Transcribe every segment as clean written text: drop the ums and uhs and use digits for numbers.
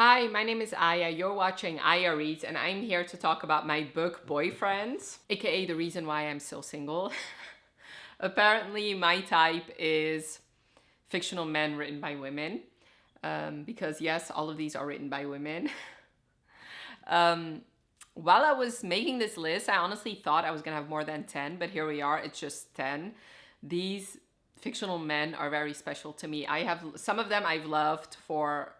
Hi, my name is Aya. You're watching Aya Reads, and I'm here to talk about my book Boyfriends, aka the reason why I'm still single. Apparently, my type is fictional men written by women, because yes, all of these are written by women. While I was making this list, I honestly thought I was gonna have more than 10, but here we are, it's just 10. These fictional men are very special to me. I have some of them I've loved for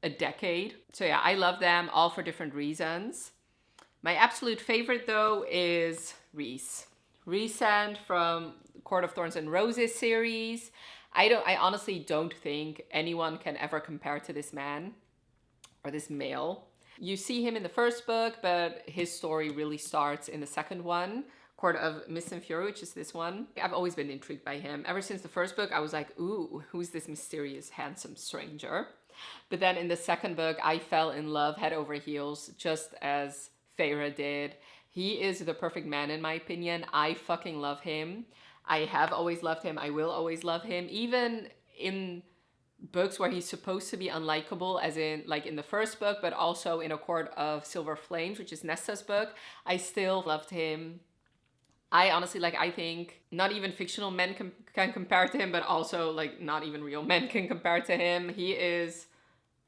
a decade. So yeah, I love them all for different reasons. My absolute favorite though is Rhys. Rhysand from Court of Thorns and Roses series. I honestly don't think anyone can ever compare to this man or this male. You see him in the first book, but his story really starts in the second one, Court of Mist and Fury, which is this one. I've always been intrigued by him. Ever since the first book, I was like, ooh, who's this mysterious, handsome stranger? But then in the second book, I fell in love head over heels, just as Feyre did. He is the perfect man in my opinion. I fucking love him. I have always loved him. I will always love him. Even in books where he's supposed to be unlikable, as in like in the first book, but also in A Court of Silver Flames, which is Nesta's book, I still loved him. I honestly, like, I think not even fictional men can compare to him, but also like not even real men can compare to him. He is,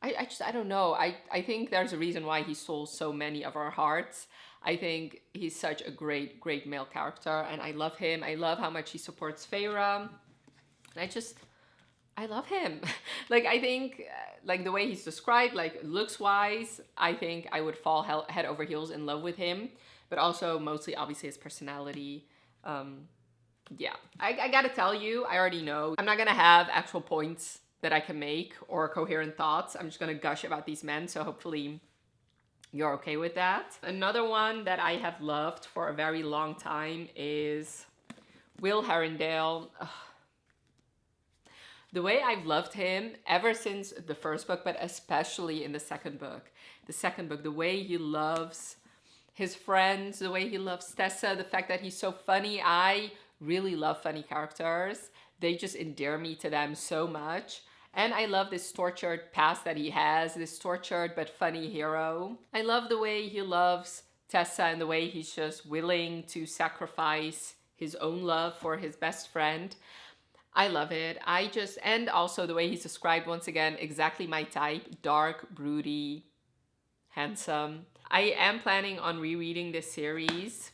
I don't know. I think there's a reason why he stole so many of our hearts. I think he's such a great male character, and I love him. I love how much he supports Feyre. And I love him. Like, I think, like, the way he's described, like, looks-wise, I think I would fall head over heels in love with him. But also, mostly, obviously, his personality. Yeah. I gotta tell you, I already know. I'm not gonna have actual points that I can make or coherent thoughts. I'm just gonna gush about these men, so hopefully you're okay with that. Another one that I have loved for a very long time is Will Herondale. Ugh. The way I've loved him ever since the first book, but especially in the second book. The way he loves his friends, the way he loves Tessa, the fact that he's so funny. I really love funny characters. They just endear me to them so much. And I love this tortured past that he has, this tortured but funny hero. I love the way he loves Tessa and the way he's just willing to sacrifice his own love for his best friend. I love it. And also the way he's described, once again, exactly my type. Dark, broody, handsome. I am planning on rereading this series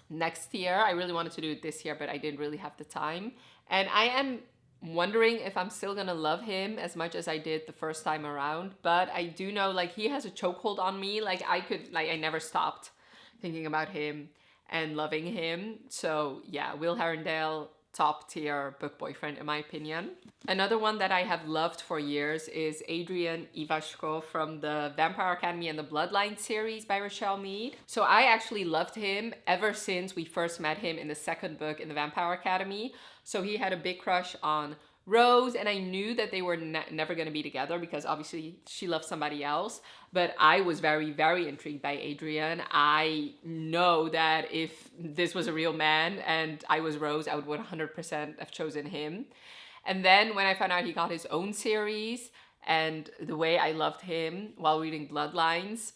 next year. I really wanted to do it this year, but I didn't really have the time. And I am wondering if I'm still gonna love him as much as I did the first time around. But I do know, like, he has a chokehold on me. I never stopped thinking about him and loving him. So yeah, Will Herondale, top tier book boyfriend in my opinion. Another one that I have loved for years is Adrian Ivashko from the Vampire Academy and the Bloodline series by Rochelle Mead. So I actually loved him ever since we first met him in the second book in the Vampire Academy. So he had a big crush on Rose, and I knew that they were never going to be together because obviously she loved somebody else. But I was very intrigued by Adrian. I know that if this was a real man and I was Rose, I would 100% have chosen him. And then when I found out he got his own series and the way I loved him while reading Bloodlines,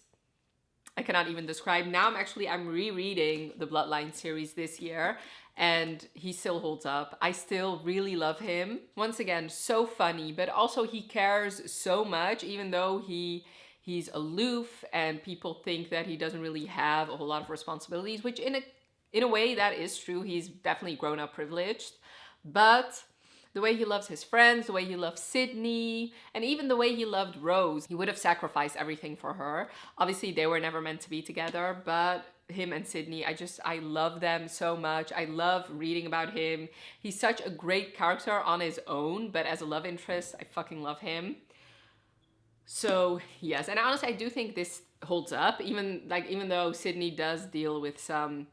I cannot even describe. Now I'm rereading the Bloodline series this year, and he still holds up. I still really love him. Once again, so funny, but also he cares so much, even though he's aloof and people think that he doesn't really have a whole lot of responsibilities, which in a way that is true. He's definitely grown up privileged, but the way he loves his friends, the way he loves Sydney, and even the way he loved Rose. He would have sacrificed everything for her. Obviously, they were never meant to be together, but him and Sydney, I love them so much. I love reading about him. He's such a great character on his own, but as a love interest, I fucking love him. So yes, and honestly, I do think this holds up, even though Sydney does deal with some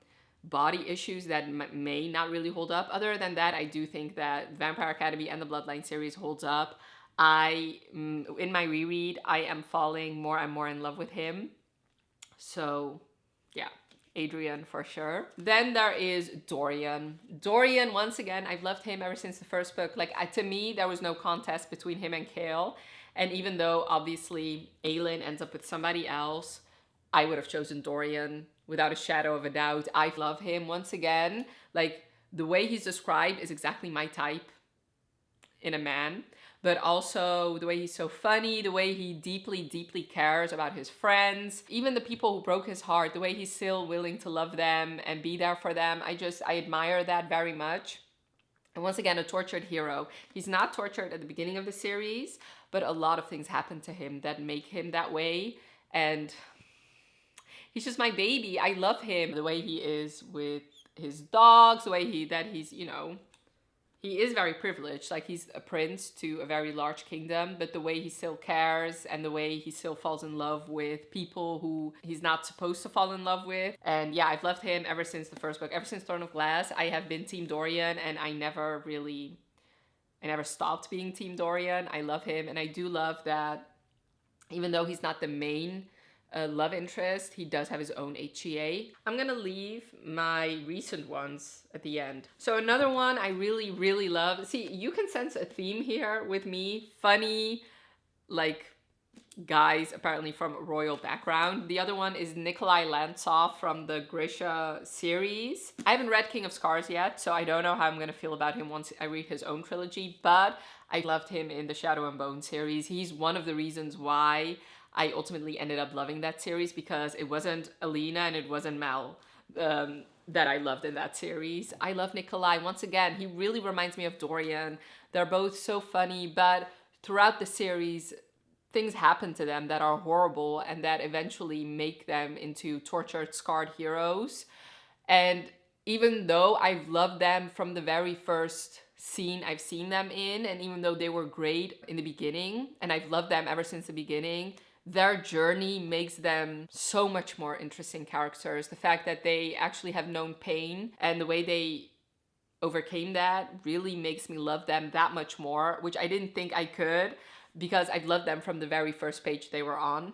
body issues that may not really hold up. Other than that, I do think that Vampire Academy and the Bloodline series holds up. In my reread, I am falling more and more in love with him. So yeah, Adrian for sure. Then there is Dorian. Dorian, once again, I've loved him ever since the first book. Like, to me, there was no contest between him and Kale. And even though obviously Aelin ends up with somebody else, I would have chosen Dorian without a shadow of a doubt. I love him once again. Like, the way he's described is exactly my type in a man, but also the way he's so funny, the way he deeply, deeply cares about his friends, even the people who broke his heart, the way he's still willing to love them and be there for them. I admire that very much. And once again, a tortured hero. He's not tortured at the beginning of the series, but a lot of things happen to him that make him that way. And he's just my baby. I love him. The way he is with his dogs, the way he's, you know, he is very privileged. Like, he's a prince to a very large kingdom, but the way he still cares and the way he still falls in love with people who he's not supposed to fall in love with. And yeah, I've loved him ever since the first book. Ever since Throne of Glass, I have been Team Dorian, and I never stopped being Team Dorian. I love him, and I do love that even though he's not the main love interest, he does have his own HEA. I'm gonna leave my recent ones at the end. So another one I really, really love. See, you can sense a theme here with me. Funny, like, guys apparently from royal background. The other one is Nikolai Lantsov from the Grisha series. I haven't read King of Scars yet, so I don't know how I'm gonna feel about him once I read his own trilogy, but I loved him in the Shadow and Bone series. He's one of the reasons why I ultimately ended up loving that series, because it wasn't Alina and it wasn't Mel that I loved in that series. I love Nikolai. Once again, he really reminds me of Dorian. They're both so funny, but throughout the series, things happen to them that are horrible and that eventually make them into tortured, scarred heroes. And even though I've loved them from the very first scene I've seen them in, and even though they were great in the beginning, and I've loved them ever since the beginning, their journey makes them so much more interesting characters. The fact that they actually have known pain and the way they overcame that really makes me love them that much more, which I didn't think I could, because I've loved them from the very first page they were on.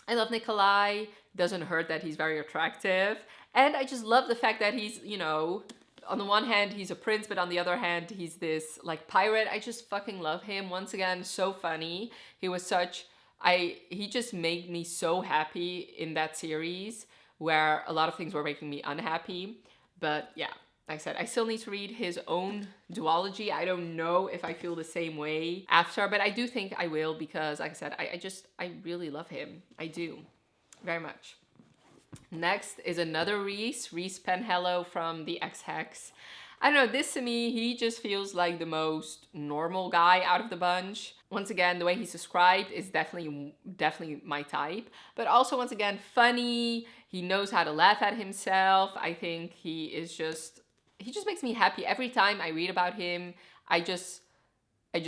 I love Nikolai. Doesn't hurt that he's very attractive. And I just love the fact that he's, you know, on the one hand, he's a prince, but on the other hand, he's this, like, pirate. I just fucking love him. Once again, so funny. He just made me so happy in that series, where a lot of things were making me unhappy. But yeah, like I said, I still need to read his own duology. I don't know if I feel the same way after, but I do think I will, because like I said, I really love him. I do, very much. Next is another Rhys Penhallow from the Ex Hex. I don't know, this to me, he just feels like the most normal guy out of the bunch. Once again, the way he's described is definitely my type. But also, once again, funny. He knows how to laugh at himself. I think he just makes me happy. Every time I read about him, I just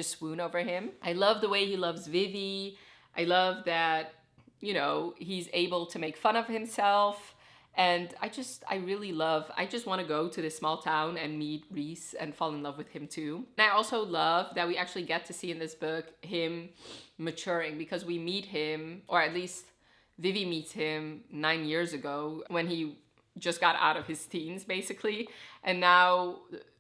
swoon over him. I love the way he loves Vivi. I love that, you know, he's able to make fun of himself. And I just want to go to this small town and meet Rhys and fall in love with him too. And I also love that we actually get to see in this book him maturing, because we meet him, or at least Vivi meets him 9 years ago when he just got out of his teens, basically. And now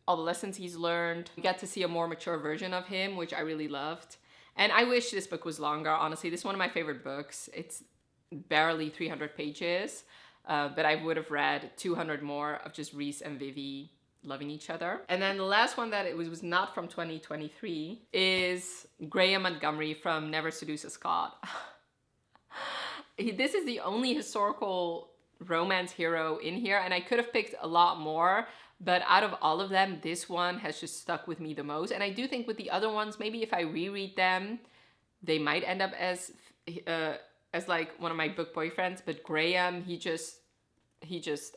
all the lessons he's learned, we get to see a more mature version of him, which I really loved. And I wish this book was longer, honestly. This is one of my favorite books. It's barely 300 pages. But I would have read 200 more of just Rhys and Vivi loving each other. And then the last one that it was not from 2023 is Graham Montgomery from Never Seduce a Scot. This is the only historical romance hero in here, and I could have picked a lot more, but out of all of them, this one has just stuck with me the most. And I do think with the other ones, maybe if I reread them, they might end up as like one of my book boyfriends. But Graham, he just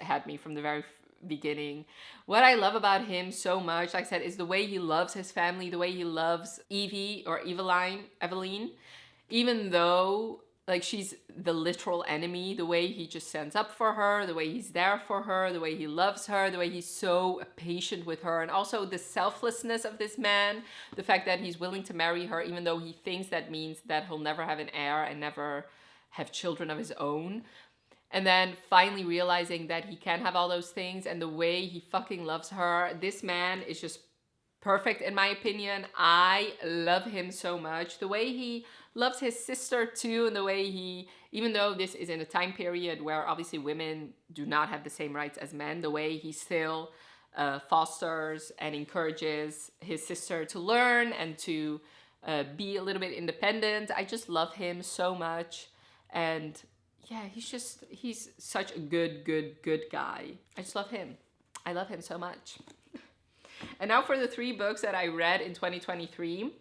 had me from the very beginning. What I love about him so much, like I said, is the way he loves his family, the way he loves Evie or Eveline, even though like she's the literal enemy, the way he just stands up for her, the way he's there for her, the way he loves her, the way he's so patient with her, and also the selflessness of this man, the fact that he's willing to marry her even though he thinks that means that he'll never have an heir and never have children of his own. And then finally realizing that he can have all those things, and the way he fucking loves her. This man is just perfect in my opinion. I love him so much. The way he loves his sister too, and the way he, even though this is in a time period where obviously women do not have the same rights as men, the way he still fosters and encourages his sister to learn and to be a little bit independent. I just love him so much. And yeah, he's such a good guy. I just love him. I love him so much. And now for the 3 books that I read in 2023.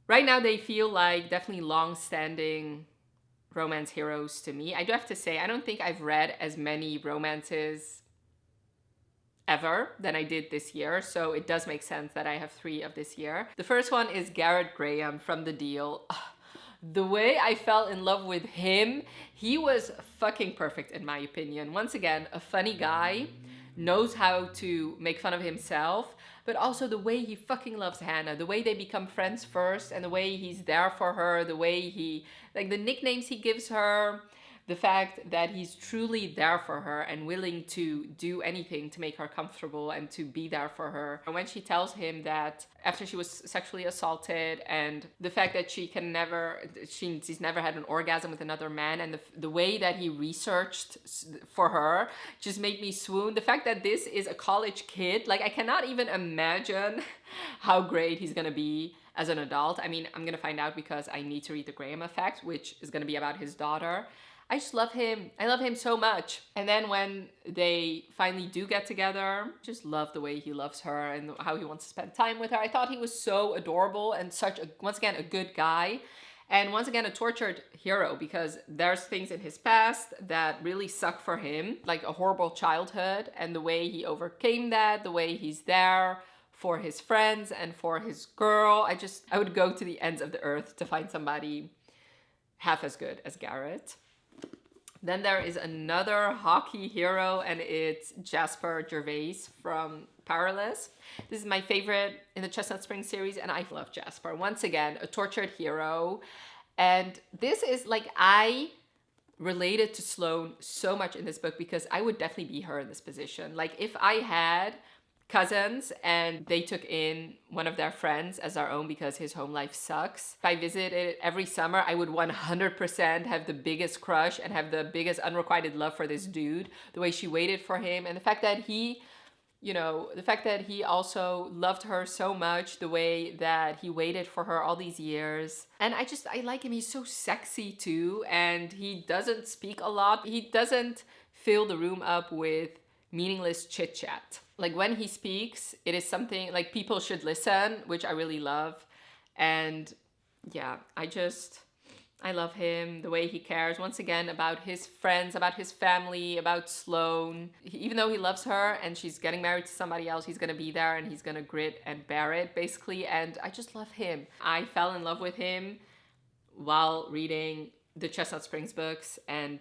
Right now they feel like definitely long-standing romance heroes to me. I do have to say, I don't think I've read as many romances ever than I did this year, so it does make sense that I have 3 of this year. The first one is Garrett Graham from The Deal. The way I fell in love with him, he was fucking perfect in my opinion. Once again, a funny guy, knows how to make fun of himself, but also the way he fucking loves Hannah, the way they become friends first, and the way he's there for her, the way he, like the nicknames he gives her, the fact that he's truly there for her and willing to do anything to make her comfortable and to be there for her. And when she tells him that after she was sexually assaulted, and the fact that she's never had an orgasm with another man, and the way that he researched for her just made me swoon. The fact that this is a college kid, like I cannot even imagine how great he's gonna be as an adult. I mean, I'm gonna find out because I need to read The Graham Effect, which is gonna be about his daughter. I just love him. I love him so much. And then when they finally do get together, just love the way he loves her and how he wants to spend time with her. I thought he was so adorable and such a, once again, a good guy. And once again, a tortured hero, because there's things in his past that really suck for him, like a horrible childhood, and the way he overcame that, the way he's there for his friends and for his girl. I would go to the ends of the earth to find somebody half as good as Garrett. Then there is another hockey hero, and it's Jasper Gervais from Powerless. This is my favorite in the Chestnut Spring series, and I love Jasper. Once again, a tortured hero. And this is like, I related to Sloane so much in this book because I would definitely be her in this position. Like if I had cousins and they took in one of their friends as our own because his home life sucks, if I visited every summer, I would 100% have the biggest crush and have the biggest unrequited love for this dude, the way she waited for him, and the fact that he, you know, the fact that he also loved her so much, the way that he waited for her all these years. And I like him. He's so sexy too, and he doesn't speak a lot. He doesn't fill the room up with meaningless chit chat. Like when he speaks, it is something like people should listen, which I really love. And yeah, I love him, the way he cares, once again, about his friends, about his family, about Sloane. Even though he loves her and she's getting married to somebody else, he's gonna be there and he's gonna grit and bear it, basically. And I just love him. I fell in love with him while reading the Chestnut Springs books, and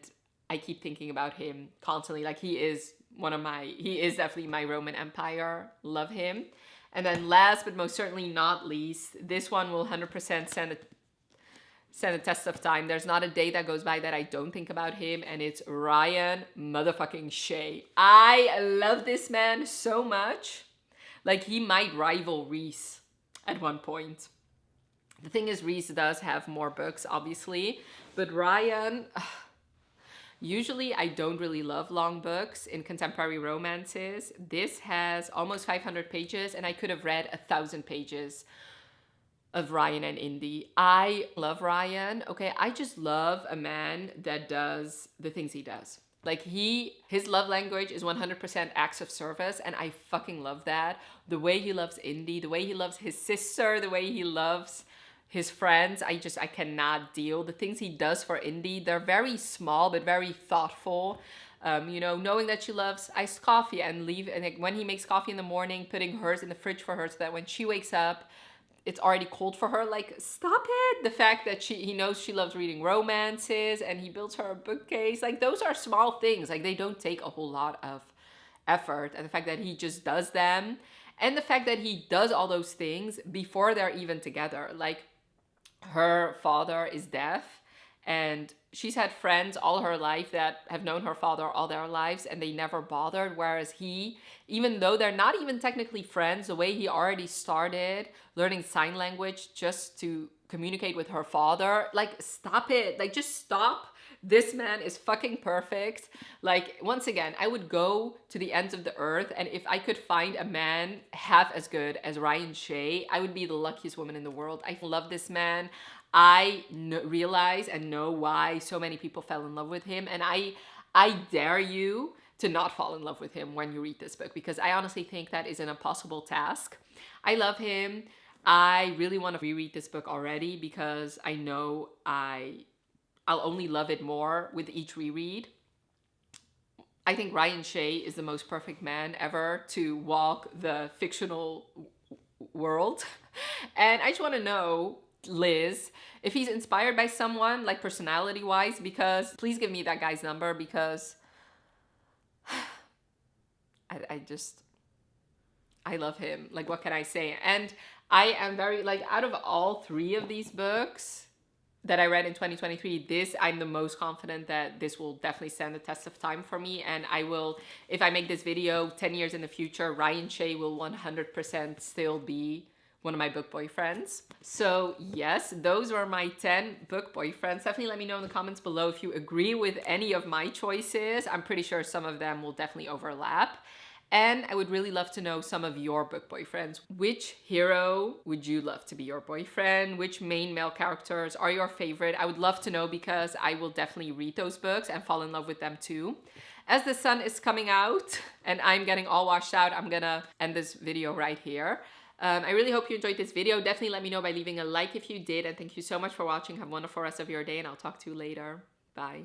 I keep thinking about him constantly. Like he is definitely my Roman Empire. Love him. And then last but most certainly not least, this one will 100% stand a test of time. There's not a day that goes by that I don't think about him, and it's Ryan motherfucking Shea. I love this man so much. Like he might rival Reese at one point. The thing is, Reese does have more books, obviously, but Ryan... Usually I don't really love long books in contemporary romances. This has almost 500 pages, and I could have read 1,000 pages of Ryan and Indy. I love Ryan. Okay, I just love a man that does the things he does. Like his love language is 100% acts of service, and I fucking love that. The way he loves Indy, the way he loves his sister, the way he loves his friends, I cannot deal. The things he does for Indy, they're very small but very thoughtful. You know, knowing that she loves iced coffee and like when he makes coffee in the morning, putting hers in the fridge for her so that when she wakes up, it's already cold for her. Like, stop it. The fact that he knows she loves reading romances and he builds her a bookcase. Like, those are small things. Like, they don't take a whole lot of effort. And the fact that he just does them. And the fact that he does all those things before they're even together. Like, her father is deaf, And she's had friends all her life that have known her father all their lives and they never bothered. Whereas he, even though they're not even technically friends, the way he already started learning sign language just to communicate with her father, like, stop it. Like, just stop. This man is fucking perfect. Like, once again, I would go to the ends of the earth, and if I could find a man half as good as Ryan Shea, I would be the luckiest woman in the world. I love this man. I realize and know why so many people fell in love with him, and I dare you to not fall in love with him when you read this book, because I honestly think that is an impossible task. I love him. I really want to reread this book already because I know I'll only love it more with each reread. I think Ryan Shea is the most perfect man ever to walk the fictional world. And I just want to know, Liz, if he's inspired by someone, like personality-wise, because please give me that guy's number, because I love him. Like, what can I say? And I am very, like, out of all three of these books that I read in 2023, I'm the most confident that this will definitely stand the test of time for me. And I will, if I make this video 10 years in the future, Ryan Shea will 100% still be one of my book boyfriends. So yes, those were my 10 book boyfriends. Definitely let me know in the comments below if you agree with any of my choices. I'm pretty sure some of them will definitely overlap. And I would really love to know some of your book boyfriends. Which hero would you love to be your boyfriend? Which main male characters are your favorite? I would love to know, because I will definitely read those books and fall in love with them too. As the sun is coming out and I'm getting all washed out, I'm gonna end this video right here. I really hope you enjoyed this video. Definitely let me know by leaving a like if you did. And thank you so much for watching. Have a wonderful rest of your day, and I'll talk to you later. Bye.